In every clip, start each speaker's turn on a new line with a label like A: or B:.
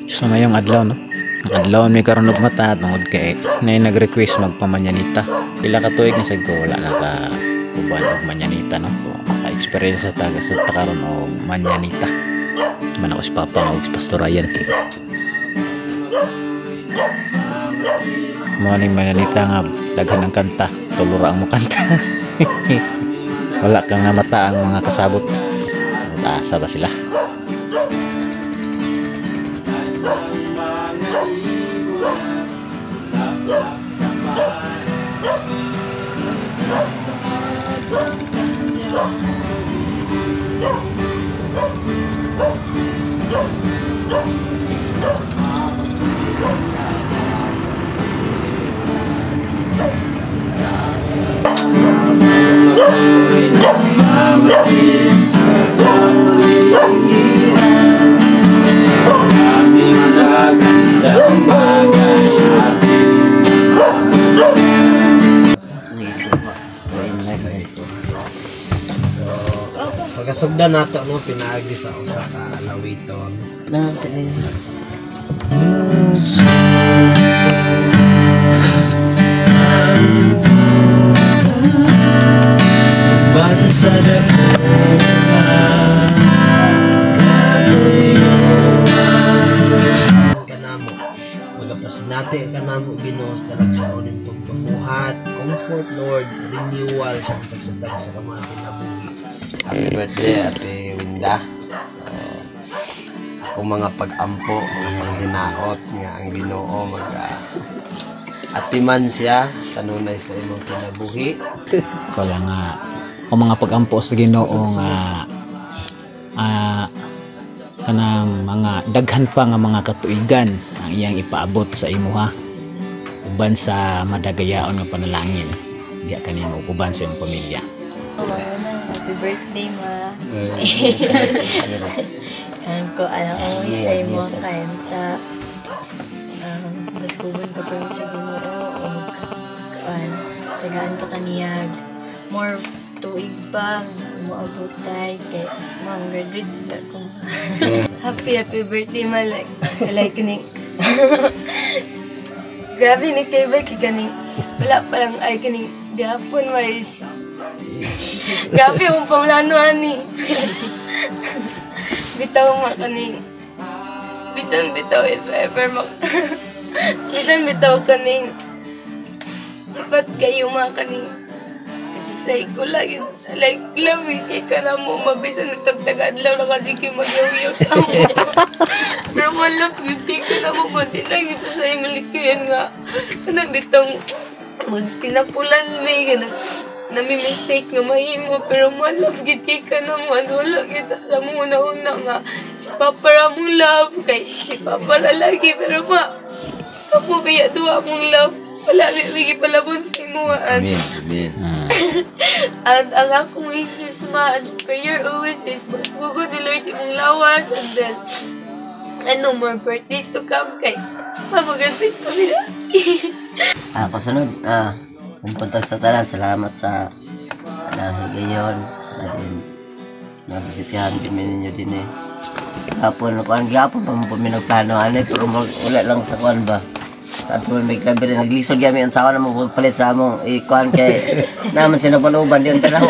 A: So mayong adlaw no. Adlaw may karon og mata tungod kay nay nag-request magpamanyanita. Pila ka tuig na sad ko wala na ka uban og manyanita no. So ka-experience sa taga sa karon og manyanita. Man ako si Papa og si Pastor Ryan. Morning manyanita nga daghan ng kanta, tulura ang mo kanta. Wala kang nga mata ang mga kasabot. Asa ba sila?
B: Pagkasugdan nato no pinaagi sa usa ka lawiton. Bansa dako kanamo magapasinati kanamo Ginoo sa talagsaon ning pagpabuhat, comfort Lord, renewal sa pagsatag sa kamay kinabuhi.
C: Happy birthday, Ate Winda. Ako mga pag-ampo, mga panghinaot nga ang Ginoo atiman siya kanunay sa imong kinabuhi.
A: Wala nga kung mga pag-ampo sa Ginoo nga kanang mga daghan pa nga mga katuigan ang iyang ipaabot sa imuha uban sa madagayaon nga panalangin diya kanimo uban sa imong pamilya.
D: Happy birthday, ma. Ang ko, siya yung mga kanta. Mas kuban ko pero sa Ginoo. Tagaan ka kaniyag. More tuig pa. Maabot tayo. Kaya mga graduate na kung happy birthday, ma. Like kaning. Grabe ni kay ba kaning. Wala pa lang ay kaning gapon wise. Grabe yung pamlano ani. Bitaw mo kaning. Bisan bitaw if ever bisan bitaw kaning. Sipat kayo mga kaning. Like ko lagi. Like lami kay ka na mo mabisan nagtagtagad lang na kasi kayo mag-yaw-yaw sa mo. Pero malap yung kay ka na mo pati lang ito sa imalikuyan nga. Kanang ditong tinapulan may ganang. Nami-mistake nga mahimo pero malove gid kay ka naman wala kita sa muna-una nga si Papa ra mong love kay si Papa ra lagi pero ako biya duwa mong love wala bigi palabon sa imuan.
C: Amen.
D: And ang akong wishes man prayer always is mas gugod ni Lord imong lawas and then no more birthdays to come kay magandang kami na.
E: Ako sunod pumunta sa talan, salamat sa higayon nabisitihan kami ninyo din eh. Gapon pa mo pinagplano pero wala lang sa kuan ba. Tapos may kabi rin naglisod kami ang sawa na magpalit sa among ikuan kay naman sinapaluban din tanaw.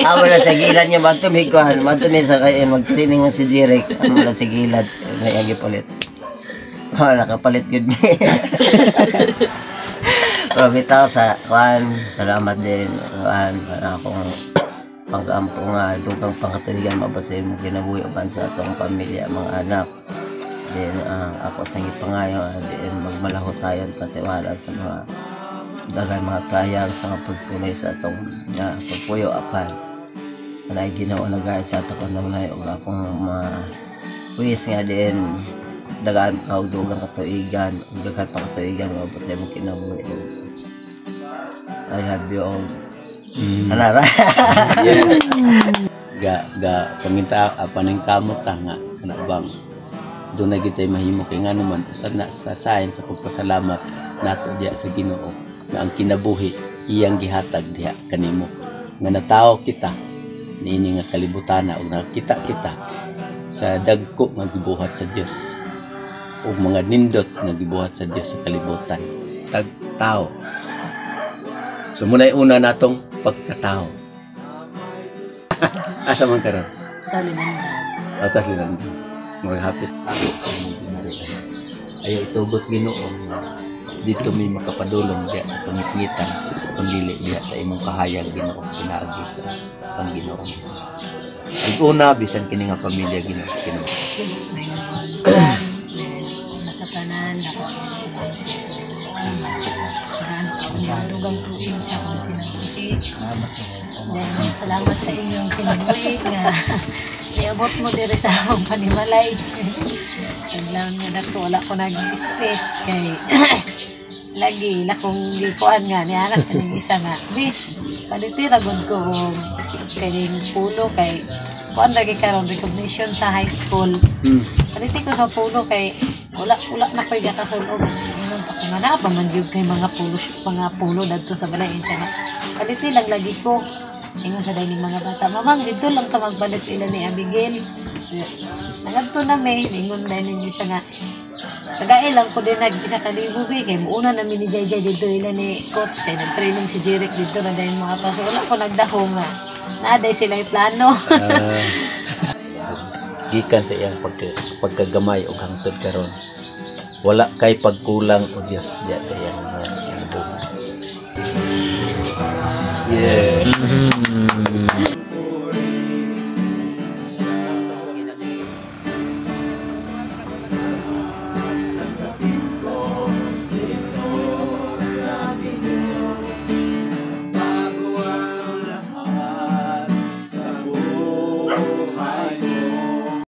E: Amo na sa gilan niya magtumig kuan, magtumig sa kay magtraining ng si Jeric, amo na sa gilad may gipalit. Nakapalit good me. Pero bitaw sa kuan, salamat din kuan para akong pag-ampo nga dugang pangkatuligan mabot sa imong kinabuhi uban sa atong pamilya mga anak. Then ako sa gipangayo din magmalaho tayo patiwala sa mga dagan mga kayang sa mga pagsulay sa atong pagpuyo apan. Kanay Ginoo na guys sa atong nanay ug akong wish nga din dagaan dugang katuigan dagan pa katuigan mabot sa imong kinabuhi. I love you all. Anara.
F: Ga paminta apa ning kamot nga kana bang doon na kita mahimo kay nga naman sa sign sa pagpasalamat nato diya sa Ginoo na ang kinabuhi iyang gihatag diha kanimo nga natawo kita niini nga kalibutan ug nakita kita sa dagko nga gibuhat sa Dios o mga nindot nga gibuhat sa Dios sa kalibutan tagtao. So muna una natong pagkatao. Asa man karon? Atas lang. Mga hapit. Ayaw itugot Ginoo. Dito may makapadulong diya sa pangipitan kundi diya sa imong kahayag Ginoo pinaagi sa Panginoon. Ang una bisan kini nga pamilya Ginoo.
G: Sa tanan ako sa dugang tuig sa akong pinabuhi. Then, salamat sa inyong pinabuhi nga iabot mo diri sa akong panimalay. Naglaon nga dako, wala ko nag-expect kay lagi lakong gikuan nga ni anak kaning isa nga bi palitira gud ko kaning pulo kay kuan lagi karon recognition sa high school. Paliti ko sa pulo kay wala na koy gakasulog. Ingon ako nga na pa man gyud kay mga pulo dadto sa balay insya nga. Paliti lang lagi ko. Ingon sa dining mga bata, mamang dito lang ka magbalit ila ni Abigail. Nagadto na may ingon dining isa nga. Tagay lang ko din nag-isa kalibugi kay muuna namin ni JJ dito ila ni coach kay nag-training si Jeric dito na dahil mga paso. Wala ko nagdahong nga. Naaday sila yung plano.
F: Gikan sa iyang pagkagamay o hangtod karon wala kay pagkulang o Dios diya sa iyang buhay. Yeah.